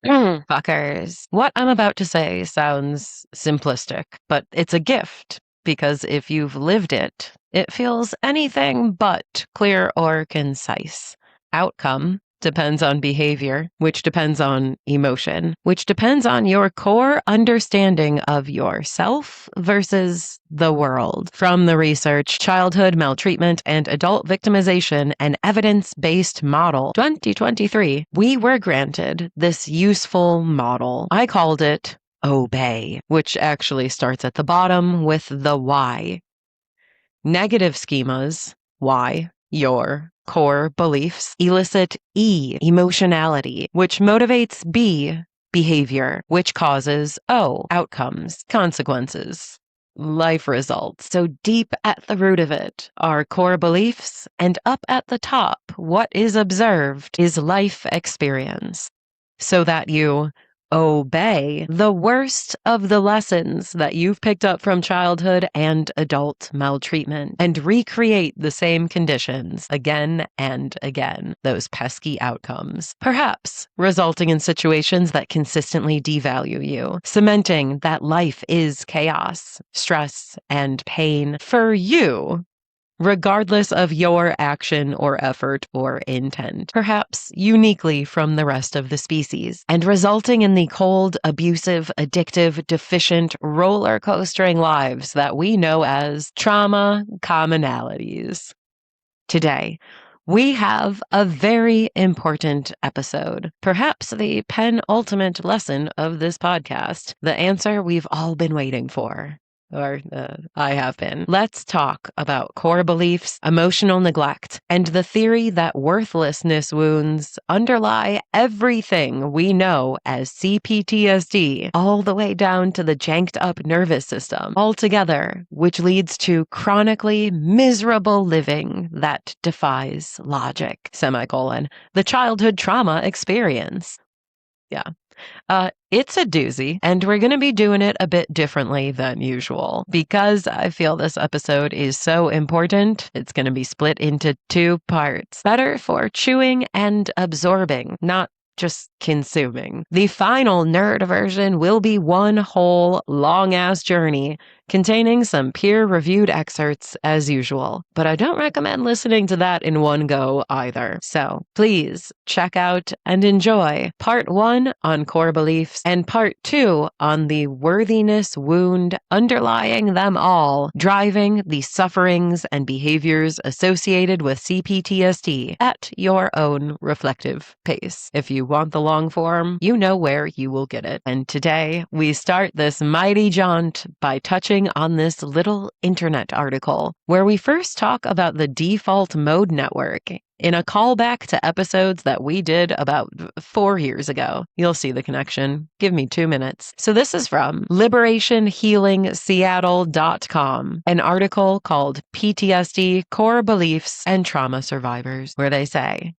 Fuckers. What I'm about to say sounds simplistic, but it's a gift because if you've lived it, it feels anything but clear or concise. Outcome depends on behavior, which depends on emotion, which depends on your core understanding of yourself versus the world. From the research, Childhood Maltreatment and Adult Victimization, an Evidence-Based Model, 2023, we were granted this useful model. I called it Obey, which actually starts at the bottom with the why. Negative schemas, why, your core beliefs, elicit E, emotionality, which motivates B, behavior, which causes O, outcomes, consequences, life results. So deep at the root of it are core beliefs, and up at the top, what is observed is life experience. So that you obey the worst of the lessons that you've picked up from childhood and adult maltreatment and recreate the same conditions again and again, those pesky outcomes, perhaps resulting in situations that consistently devalue you, cementing that life is chaos, stress, and pain for you, regardless of your action or effort or intent, perhaps uniquely from the rest of the species, and resulting in the cold, abusive, addictive, deficient, roller coastering lives that we know as trauma commonalities. Today, we have a very important episode, perhaps the penultimate lesson of this podcast, the answer we've all been waiting for. I have been. Let's talk about core beliefs, emotional neglect, and the theory that worthlessness wounds underlie everything we know as CPTSD, all the way down to the janked up nervous system, altogether, which leads to chronically miserable living that defies logic, the childhood trauma experience. Yeah. It's a doozy, and we're going to be doing it a bit differently than usual. Because I feel this episode is so important, it's going to be split into 2 parts. Better for chewing and absorbing, not just consuming. The final nerd version will be one whole long-ass journey containing some peer-reviewed excerpts as usual, but I don't recommend listening to that in one go either. So please check out and enjoy part 1 on core beliefs and part 2 on the worthiness wound underlying them all, driving the sufferings and behaviors associated with CPTSD at your own reflective pace. If you want the long form, you know where you will get it. And today, we start this mighty jaunt by touching on this little internet article, where we first talk about the default mode network in a callback to episodes that we did about 4 years ago. You'll see the connection. Give me 2 minutes. So this is from liberationhealingseattle.com, an article called PTSD, Core Beliefs, and Trauma Survivors, where they say,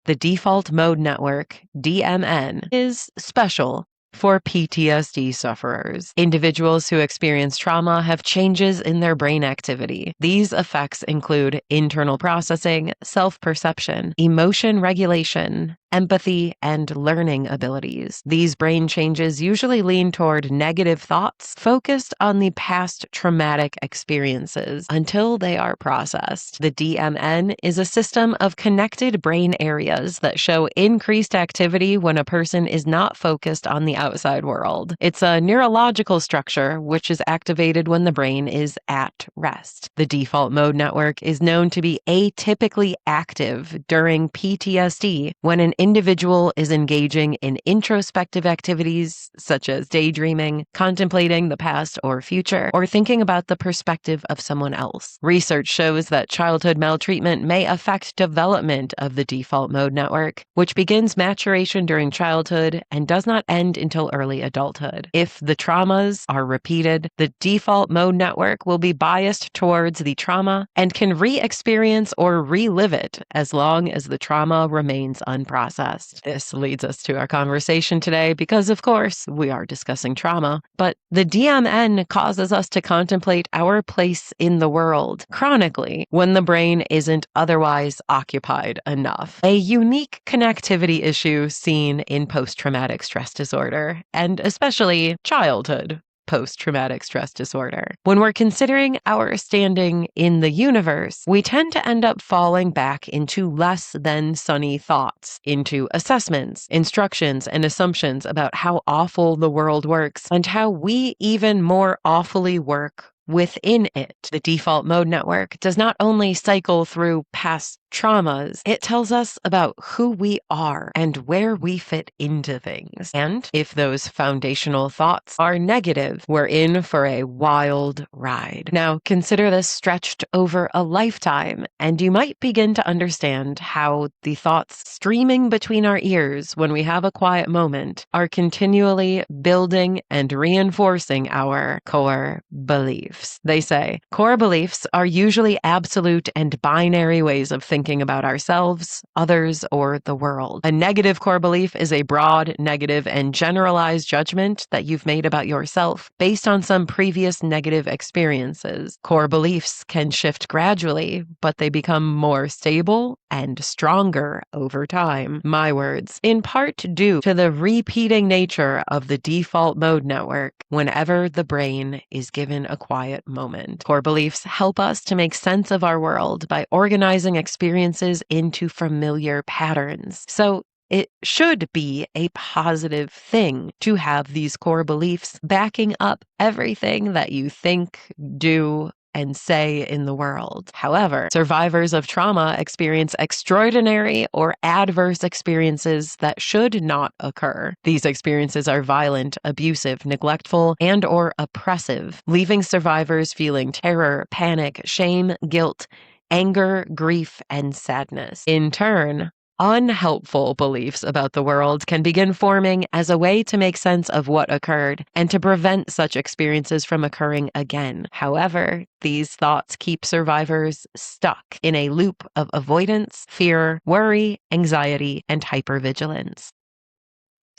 the default mode network, DMN, is special for PTSD sufferers. Individuals who experience trauma have changes in their brain activity. These effects include internal processing, self-perception, emotion regulation, empathy, and learning abilities. These brain changes usually lean toward negative thoughts focused on the past traumatic experiences until they are processed. The DMN is a system of connected brain areas that show increased activity when a person is not focused on the outside world. It's a neurological structure which is activated when the brain is at rest. The default mode network is known to be atypically active during PTSD when an individual is engaging in introspective activities such as daydreaming, contemplating the past or future, or thinking about the perspective of someone else. Research shows that childhood maltreatment may affect development of the default mode network, which begins maturation during childhood and does not end until until early adulthood. If the traumas are repeated, the default mode network will be biased towards the trauma and can re-experience or relive it as long as the trauma remains unprocessed. This leads us to our conversation today because, of course, we are discussing trauma, but the DMN causes us to contemplate our place in the world chronically when the brain isn't otherwise occupied enough. A unique connectivity issue seen in post-traumatic stress disorder, and especially childhood post-traumatic stress disorder. When we're considering our standing in the universe, we tend to end up falling back into less than sunny thoughts, into assessments, instructions, and assumptions about how awful the world works and how we even more awfully work within it. The default mode network does not only cycle through past traumas, it tells us about who we are and where we fit into things. And if those foundational thoughts are negative, we're in for a wild ride. Now, consider this stretched over a lifetime, and you might begin to understand how the thoughts streaming between our ears when we have a quiet moment are continually building and reinforcing our core beliefs. They say core beliefs are usually absolute and binary ways of thinking about ourselves, others, or the world. A negative core belief is a broad, negative, and generalized judgment that you've made about yourself based on some previous negative experiences. Core beliefs can shift gradually, but they become more stable and stronger over time. My words, in part due to the repeating nature of the default mode network whenever the brain is given a quiet moment. Core beliefs help us to make sense of our world by organizing experiences into familiar patterns. So it should be a positive thing to have these core beliefs backing up everything that you think, do, and say in the world. However, survivors of trauma experience extraordinary or adverse experiences that should not occur. These experiences are violent, abusive, neglectful, and or oppressive, leaving survivors feeling terror, panic, shame, guilt, anger, grief, and sadness. In turn, unhelpful beliefs about the world can begin forming as a way to make sense of what occurred and to prevent such experiences from occurring again. However, these thoughts keep survivors stuck in a loop of avoidance, fear, worry, anxiety, and hypervigilance.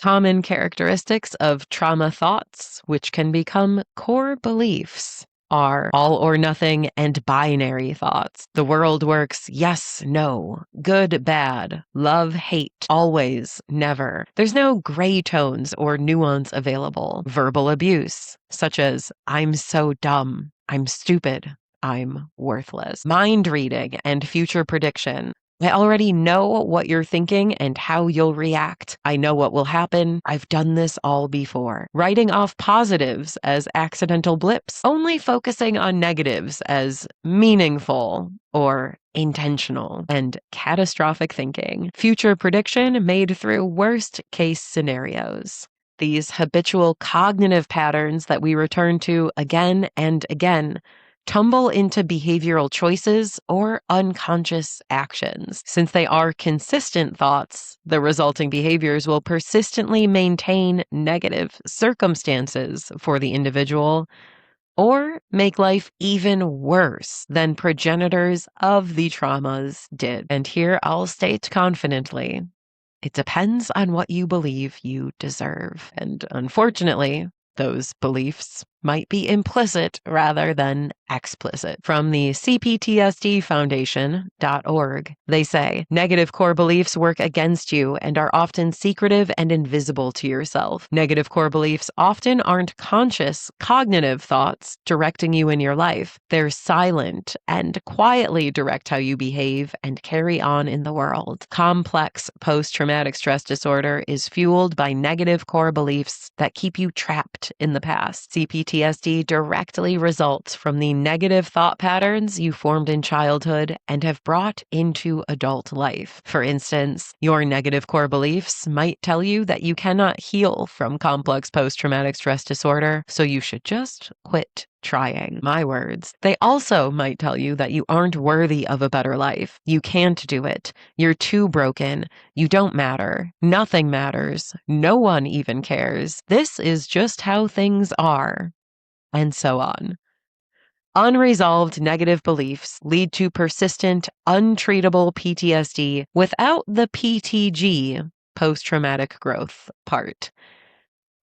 Common characteristics of trauma thoughts, which can become core beliefs, are all or nothing and binary thoughts. The world works yes, no, good, bad, love, hate, always, never. There's no gray tones or nuance available. Verbal abuse, such as, I'm so dumb, I'm stupid, I'm worthless. Mind reading and future prediction. I already know what you're thinking and how you'll react. I know what will happen. I've done this all before. Writing off positives as accidental blips, only focusing on negatives as meaningful or intentional, and catastrophic thinking. Future prediction made through worst case scenarios. These habitual cognitive patterns that we return to again and again tumble into behavioral choices or unconscious actions. Since they are consistent thoughts, the resulting behaviors will persistently maintain negative circumstances for the individual or make life even worse than progenitors of the traumas did. And here I'll state confidently, it depends on what you believe you deserve. And unfortunately, those beliefs might be implicit rather than explicit. From the CPTSDfoundation.org, they say, negative core beliefs work against you and are often secretive and invisible to yourself. Negative core beliefs often aren't conscious, cognitive thoughts directing you in your life. They're silent and quietly direct how you behave and carry on in the world. Complex post-traumatic stress disorder is fueled by negative core beliefs that keep you trapped in the past. PTSD directly results from the negative thought patterns you formed in childhood and have brought into adult life. For instance, your negative core beliefs might tell you that you cannot heal from complex post-traumatic stress disorder, so you should just quit trying. My words. They also might tell you that you aren't worthy of a better life. You can't do it. You're too broken. You don't matter. Nothing matters. No one even cares. This is just how things are. And so on. Unresolved negative beliefs lead to persistent, untreatable PTSD without the PTG, post-traumatic growth part.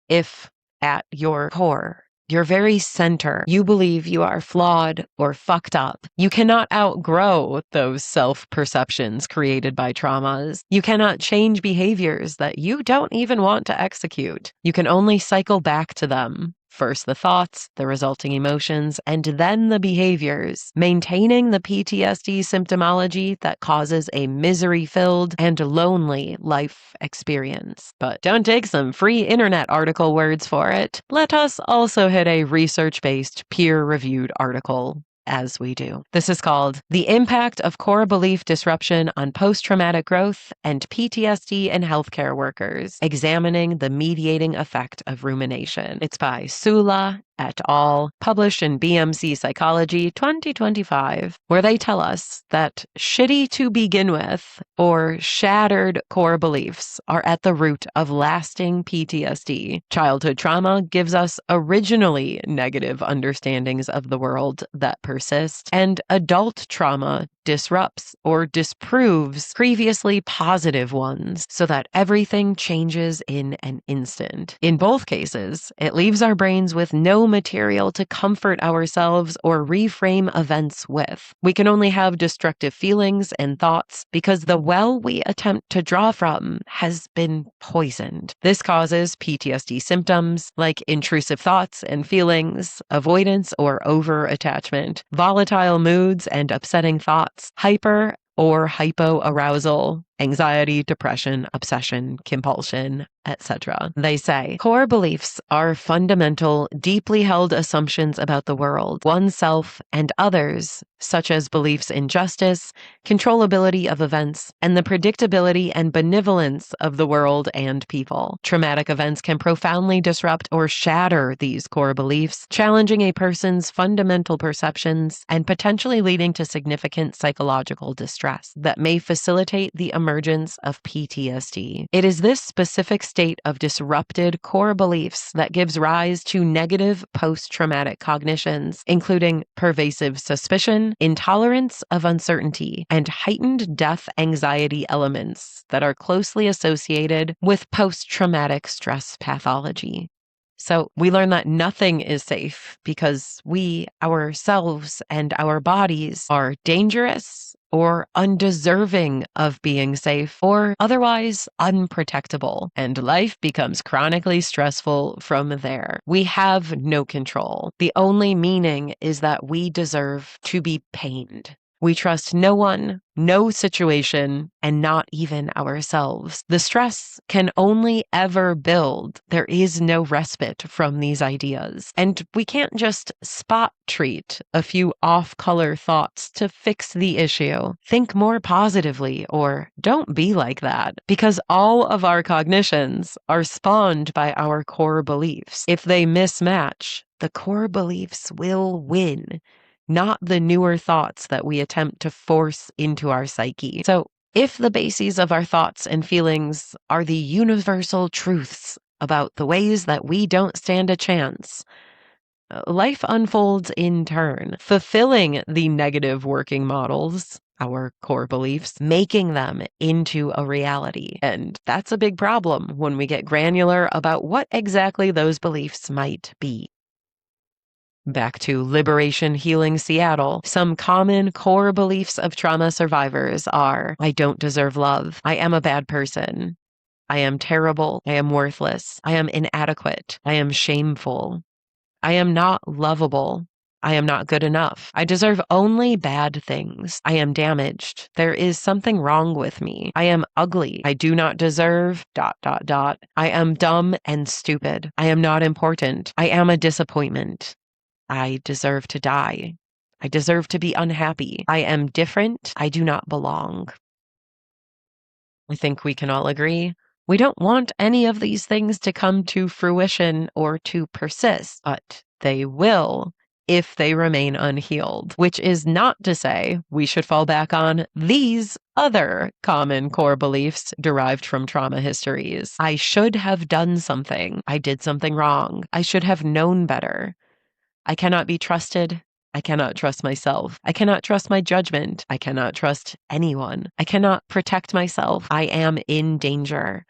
If at your core, your very center, you believe you are flawed or fucked up, you cannot outgrow those self-perceptions created by traumas. You cannot change behaviors that you don't even want to execute. You can only cycle back to them. First the thoughts, the resulting emotions, and then the behaviors, maintaining the PTSD symptomology that causes a misery-filled and lonely life experience. But don't take some free internet article words for it. Let us also hit a research-based, peer-reviewed article as we do. This is called The Impact of Core Belief Disruption on Post-Traumatic Growth and PTSD in Healthcare Workers, Examining the Mediating Effect of Rumination. It's by Sula et al., published in BMC Psychology 2025, where they tell us that shitty to begin with or shattered core beliefs are at the root of lasting PTSD. Childhood trauma gives us originally negative understandings of the world that persist, and adult trauma disrupts or disproves previously positive ones so that everything changes in an instant. In both cases, it leaves our brains with no material to comfort ourselves or reframe events with. We can only have destructive feelings and thoughts because the well we attempt to draw from has been poisoned. This causes PTSD symptoms like intrusive thoughts and feelings, avoidance or over-attachment, volatile moods and upsetting thoughts, hyper or hypoarousal, anxiety, depression, obsession, compulsion, etc. They say core beliefs are fundamental, deeply held assumptions about the world, oneself, and others, such as beliefs in justice, controllability of events, and the predictability and benevolence of the world and people. Traumatic events can profoundly disrupt or shatter these core beliefs, challenging a person's fundamental perceptions and potentially leading to significant psychological distress that may facilitate the emergence of PTSD. It is this specific state of disrupted core beliefs that gives rise to negative post-traumatic cognitions, including pervasive suspicion, intolerance of uncertainty, and heightened death anxiety elements that are closely associated with post-traumatic stress pathology. So we learn that nothing is safe because we, ourselves, and our bodies are dangerous or undeserving of being safe or otherwise unprotectable, and life becomes chronically stressful from there. We have no control. The only meaning is that we deserve to be pained. We trust no one, no situation, and not even ourselves. The stress can only ever build. There is no respite from these ideas. And we can't just spot treat a few off-color thoughts to fix the issue. Think more positively or don't be like that, because all of our cognitions are spawned by our core beliefs. If they mismatch, the core beliefs will win, not the newer thoughts that we attempt to force into our psyche. So, if the bases of our thoughts and feelings are the universal truths about the ways that we don't stand a chance, life unfolds in turn, fulfilling the negative working models, our core beliefs, making them into a reality. And that's a big problem when we get granular about what exactly those beliefs might be. Back to Liberation Healing Seattle, some common core beliefs of trauma survivors are: I don't deserve love. I am a bad person. I am terrible. I am worthless. I am inadequate. I am shameful. I am not lovable. I am not good enough. I deserve only bad things. I am damaged. There is something wrong with me. I am ugly. I do not deserve ... I am dumb and stupid. I am not important. I am a disappointment. I deserve to die. I deserve to be unhappy. I am different. I do not belong. I think we can all agree we don't want any of these things to come to fruition or to persist, but they will if they remain unhealed, which is not to say we should fall back on these other common core beliefs derived from trauma histories. I should have done something. I did something wrong. I should have known better. I cannot be trusted. I cannot trust myself. I cannot trust my judgment. I cannot trust anyone. I cannot protect myself. I am in danger.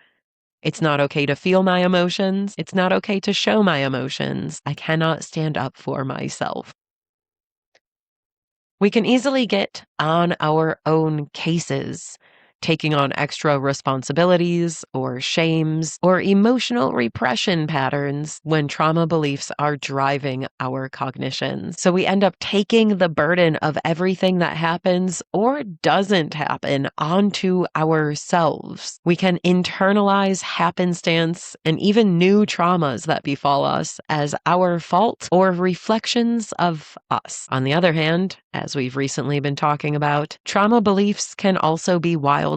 It's not okay to feel my emotions. It's not okay to show my emotions. I cannot stand up for myself. We can easily get on our own cases, taking on extra responsibilities or shames or emotional repression patterns when trauma beliefs are driving our cognition. So we end up taking the burden of everything that happens or doesn't happen onto ourselves. We can internalize happenstance and even new traumas that befall us as our fault or reflections of us. On the other hand, as we've recently been talking about, trauma beliefs can also be wildly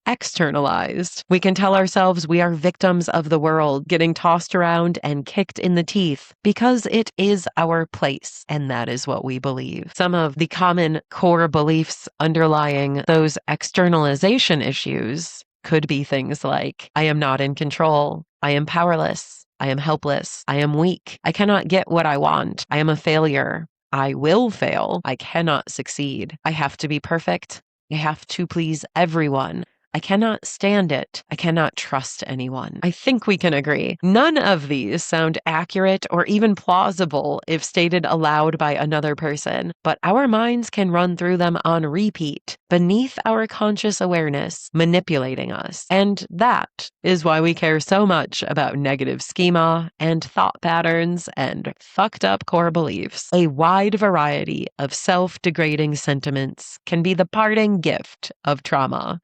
externalized. We can tell ourselves we are victims of the world, getting tossed around and kicked in the teeth because it is our place, and that is what we believe. Some of the common core beliefs underlying those externalization issues could be things like, I am not in control, I am powerless, I am helpless, I am weak, I cannot get what I want, I am a failure, I will fail. I cannot succeed. I have to be perfect. I have to please everyone. I cannot stand it. I cannot trust anyone. I think we can agree. None of these sound accurate or even plausible if stated aloud by another person, but our minds can run through them on repeat, beneath our conscious awareness, manipulating us. And that is why we care so much about negative schema and thought patterns and fucked up core beliefs. A wide variety of self-degrading sentiments can be the parting gift of trauma.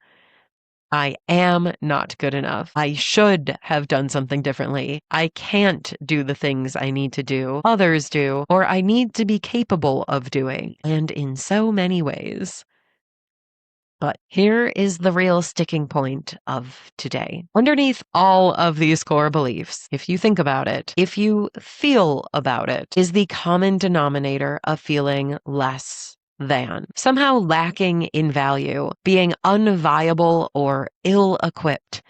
I am not good enough. I should have done something differently. I can't do the things I need to do. Others do, or I need to be capable of doing, and in so many ways. But here is the real sticking point of today. Underneath all of these core beliefs, if you think about it, if you feel about it, is the common denominator of feeling less than, somehow lacking in value, being unviable or ill-equipped,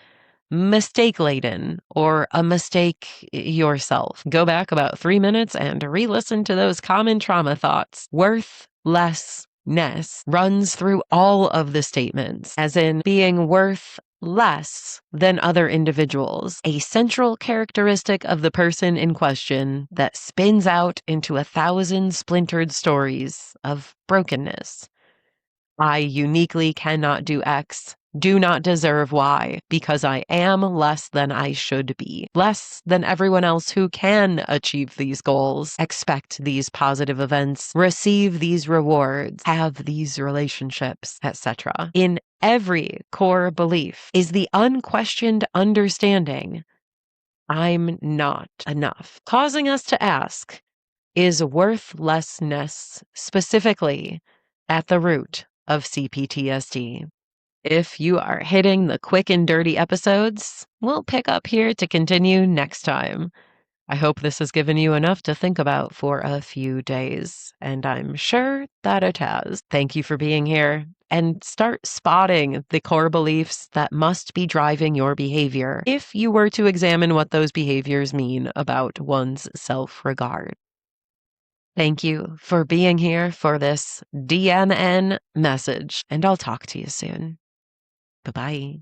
mistake-laden, or a mistake yourself. Go back about 3 minutes and re-listen to those common trauma thoughts. Worth-less-ness runs through all of the statements, as in being worth less than other individuals, a central characteristic of the person in question that spins out into 1,000 splintered stories of brokenness. I uniquely cannot do X, do not deserve Y, because I am less than I should be, less than everyone else who can achieve these goals, expect these positive events, receive these rewards, have these relationships, etc. In every core belief is the unquestioned understanding, I'm not enough, causing us to ask, is worthlessness specifically at the root of CPTSD? If you are hitting the quick and dirty episodes, we'll pick up here to continue next time. I hope this has given you enough to think about for a few days, and I'm sure that it has. Thank you for being here, and start spotting the core beliefs that must be driving your behavior if you were to examine what those behaviors mean about one's self-regard. Thank you for being here for this DMN message, and I'll talk to you soon. Bye-bye.